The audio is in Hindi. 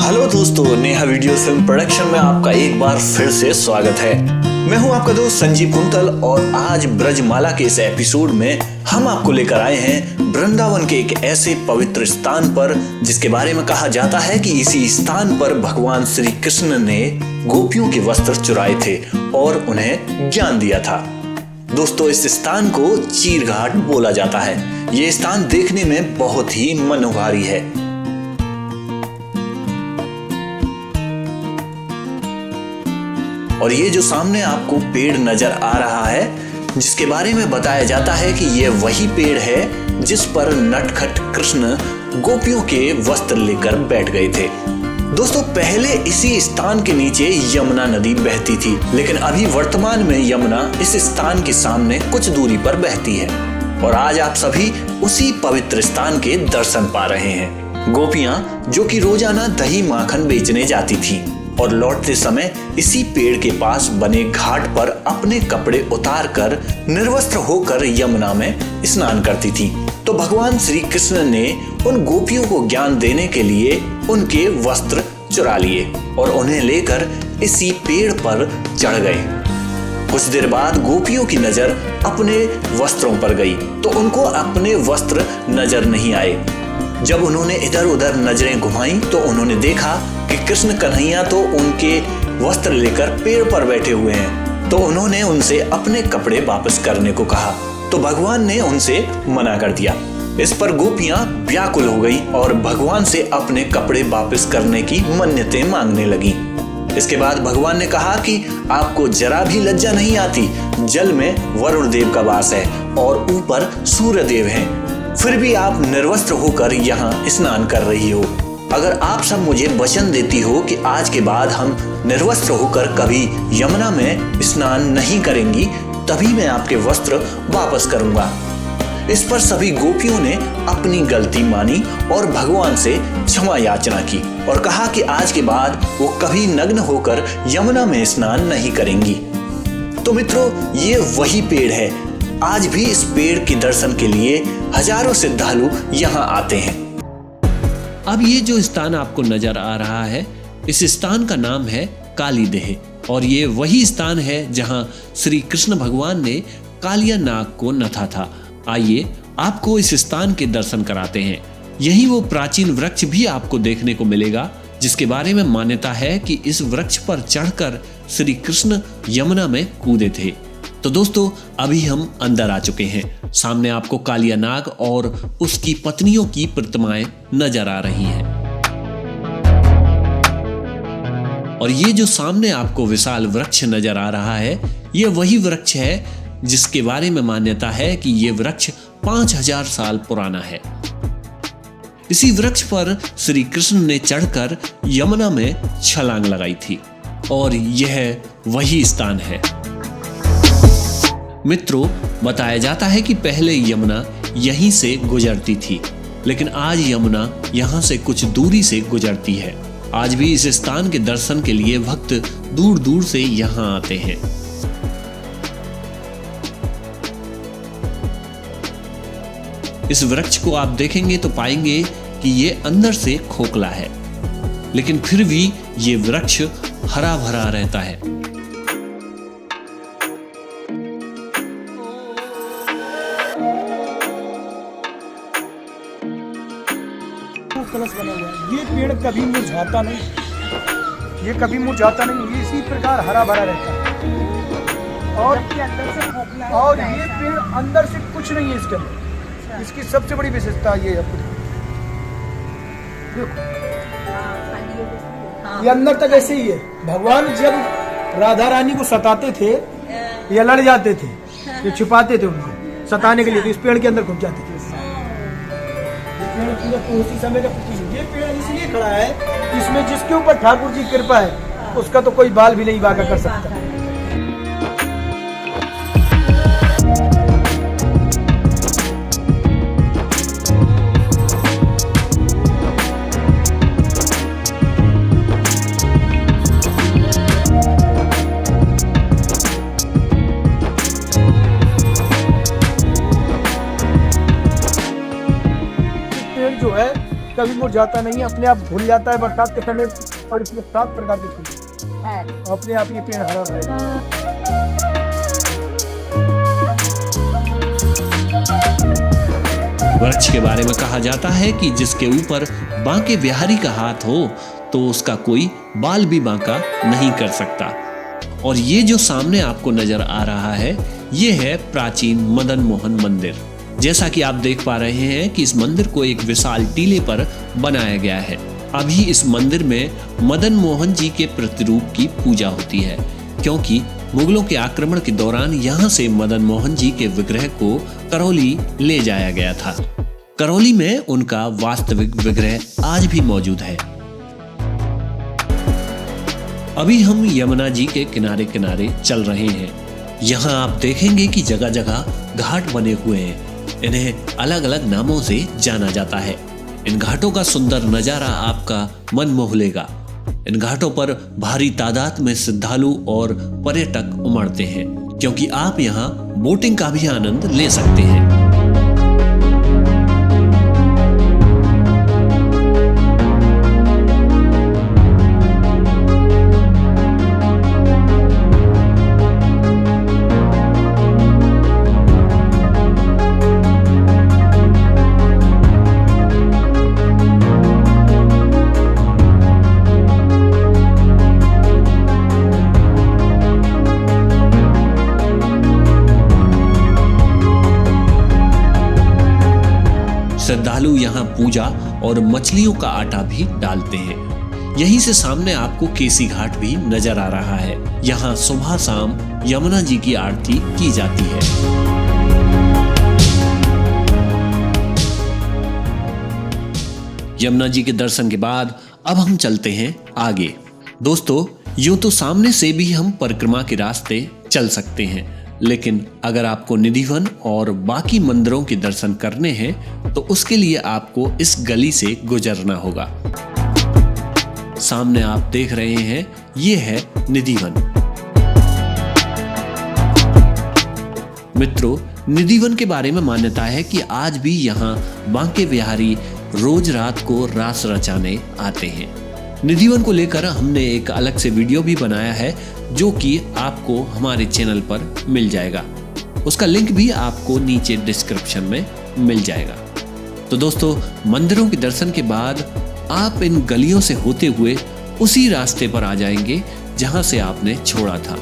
हेलो दोस्तों, नेहा वीडियो फिल्म प्रोडक्शन में आपका एक बार फिर से स्वागत है। मैं हूं आपका दोस्त संजीव कुंतल और आज ब्रजमाला के इस एपिसोड में हम आपको लेकर आए हैं वृंदावन के एक ऐसे पवित्र स्थान पर जिसके बारे में कहा जाता है कि इसी स्थान पर भगवान श्री कृष्ण ने गोपियों के वस्त्र चुराए थे और उन्हें ज्ञान दिया था। दोस्तों, इस स्थान को चीरघाट बोला जाता है। ये स्थान देखने में बहुत ही मनोहारी है। और ये जो सामने आपको पेड़ नजर आ रहा है, जिसके बारे में बताया जाता है कि ये वही पेड़ है जिस पर नटखट कृष्ण गोपियों के वस्त्र लेकर बैठ गए थे। दोस्तों, पहले इसी स्थान के नीचे यमुना नदी बहती थी, लेकिन अभी वर्तमान में यमुना इस स्थान के सामने कुछ दूरी पर बहती है और आज आप सभी उसी पवित्र स्थान के दर्शन पा रहे हैं। गोपियां जो कि रोजाना दही माखन बेचने जाती थीं और लौटते समय इसी पेड़ के पास बने घाट पर अपने कपड़े उतारकर निर्वस्त्र होकर यमुना में स्नान करती थी। तो भगवान श्री कृष्ण ने उन गोपियों को ज्ञान देने के लिए उनके वस्त्र चुरा लिए और उन्हें लेकर इसी पेड़ पर चढ़ गए। कुछ देर बाद गोपियों की नजर अपने वस्त्रों पर गई तो उनको अपने वस्त्र नजर नहीं आए। जब उन्होंने इधर उधर नजरें घुमाई तो उन्होंने देखा कि कृष्ण कन्हैया तो उनके वस्त्र लेकर पेड़ पर बैठे हुए हैं। तो उन्होंने उनसे अपने कपड़े वापस करने को कहा तो भगवान ने उनसे मना कर दिया। इस पर गोपियां व्याकुल हो गई और भगवान से अपने कपड़े वापस करने की मन्नतें मांगने लगी। इसके बाद भगवान ने कहा कि आपको जरा भी लज्जा नहीं आती। जल में वरुण देव का वास है और ऊपर सूर्य देव हैं, फिर भी आप निर्वस्त्र होकर यहाँ स्नान कर रही हो। अगर आप सब मुझे वचन देती हो कि आज के बाद हम निर्वस्त्र होकर कभी यमुना में स्नान नहीं करेंगी, तभी मैं आपके वस्त्र वापस करूंगा। इस पर सभी गोपियों ने अपनी गलती मानी और भगवान से क्षमा याचना की और कहा कि आज के बाद वो कभी नग्न होकर यमुना में स्नान नहीं करेंगी। तो मित्रों, ये वही पेड़ है। आज भी इस पेड़ के दर्शन के लिए हजारों श्रद्धालु यहाँ आते हैं। अब ये जो स्थान आपको नजर आ रहा है, इस स्थान का नाम है कालीदेह और ये वही स्थान है जहां श्री कृष्ण भगवान ने कालिया नाग को नथा था। आइए आपको इस स्थान के दर्शन कराते हैं। यही वो प्राचीन वृक्ष भी आपको देखने को मिलेगा जिसके बारे में मान्यता है कि इस वृक्ष पर चढ़कर श्री कृष्ण यमुना में कूदे थे। तो दोस्तों, अभी हम अंदर आ चुके हैं। सामने आपको कालिया नाग और उसकी पत्नियों की प्रतिमाएं नजर आ रही हैं। और ये जो सामने आपको विशाल वृक्ष नजर आ रहा है, ये वही वृक्ष है जिसके बारे में मान्यता है कि ये वृक्ष 5000 साल पुराना है। इसी वृक्ष पर श्री कृष्ण ने चढ़कर यमुना में छलांग लगाई थी और यह वही स्थान है। मित्रों, बताया जाता है कि पहले यमुना यहीं से गुजरती थी, लेकिन आज यमुना यहां से कुछ दूरी से गुजरती है। आज भी इस स्थान के दर्शन के लिए भक्त दूर दूर से यहां आते हैं। इस वृक्ष को आप देखेंगे तो पाएंगे कि ये अंदर से खोखला है, लेकिन फिर भी ये वृक्ष हरा भरा रहता है। कलश बना हुआ है। ये पेड़ कभी मुरझाता नहीं, ये कभी मुरझाता नहीं, ये इसी प्रकार हरा भरा रहता है। और ये पेड़ अंदर से कुछ नहीं है इसके अंदर। इसकी सबसे बड़ी विशेषता ये है, देखो ये अंदर तक ऐसे ही है। भगवान जब राधा रानी को सताते थे या लड़ जाते थे, ये छिपाते थे उनको सताने के लिए, तो इस पेड़ के अंदर घुस जाते थे। उसी समय का ये पेड़ इसलिए खड़ा है, इसमें जिसके ऊपर ठाकुर जी की कृपा है उसका तो कोई बाल भी नहीं बांका कर सकता। जो है कभी मुरझाता नहीं है, अपने आप धुल जाता है बरसात के समय। और इसमें 7 प्रकार के फूल हैं। अपने आप ये पेड़ हरा भरा। वृक्ष के बारे में कहा जाता है कि जिसके ऊपर बांके बिहारी का हाथ हो तो उसका कोई बाल भी बांका नहीं कर सकता। और ये जो सामने आपको नजर आ रहा है ये है प्राचीन मदन मोहन मंदिर। जैसा कि आप देख पा रहे हैं कि इस मंदिर को एक विशाल टीले पर बनाया गया है। अभी इस मंदिर में मदन मोहन जी के प्रतिरूप की पूजा होती है, क्योंकि मुगलों के आक्रमण के दौरान यहाँ से मदन मोहन जी के विग्रह को करौली ले जाया गया था। करौली में उनका वास्तविक विग्रह आज भी मौजूद है। अभी हम यमुना जी के किनारे किनारे चल रहे हैं। यहाँ आप देखेंगे कि जगह जगह घाट बने हुए हैं। इन्हें अलग अलग नामों से जाना जाता है। इन घाटों का सुंदर नजारा आपका मन मोह लेगा। इन घाटों पर भारी तादाद में श्रद्धालु और पर्यटक उमड़ते हैं, क्योंकि आप यहाँ बोटिंग का भी आनंद ले सकते हैं। श्रद्धालु यहाँ पूजा और मछलियों का आटा भी डालते हैं। यहीं से सामने आपको केसी घाट भी नजर आ रहा है। यहाँ सुबह शाम यमुना जी की आरती की जाती है। यमुना जी के दर्शन के बाद अब हम चलते हैं आगे। दोस्तों, यूं तो सामने से भी हम परिक्रमा के रास्ते चल सकते हैं, लेकिन अगर आपको निधिवन और बाकी मंदिरों के दर्शन करने हैं तो उसके लिए आपको इस गली से गुजरना होगा। सामने आप देख रहे हैं ये है निधिवन। मित्रों, निधिवन के बारे में मान्यता है कि आज भी यहाँ बांके बिहारी रोज रात को रास रचाने आते हैं। निधिवन को लेकर हमने एक अलग से वीडियो भी बनाया है, जो कि आपको हमारे चैनल पर मिल जाएगा। उसका लिंक भी आपको नीचे डिस्क्रिप्शन में मिल जाएगा। तो दोस्तों, मंदिरों के दर्शन के बाद आप इन गलियों से होते हुए उसी रास्ते पर आ जाएंगे जहां से आपने छोड़ा था।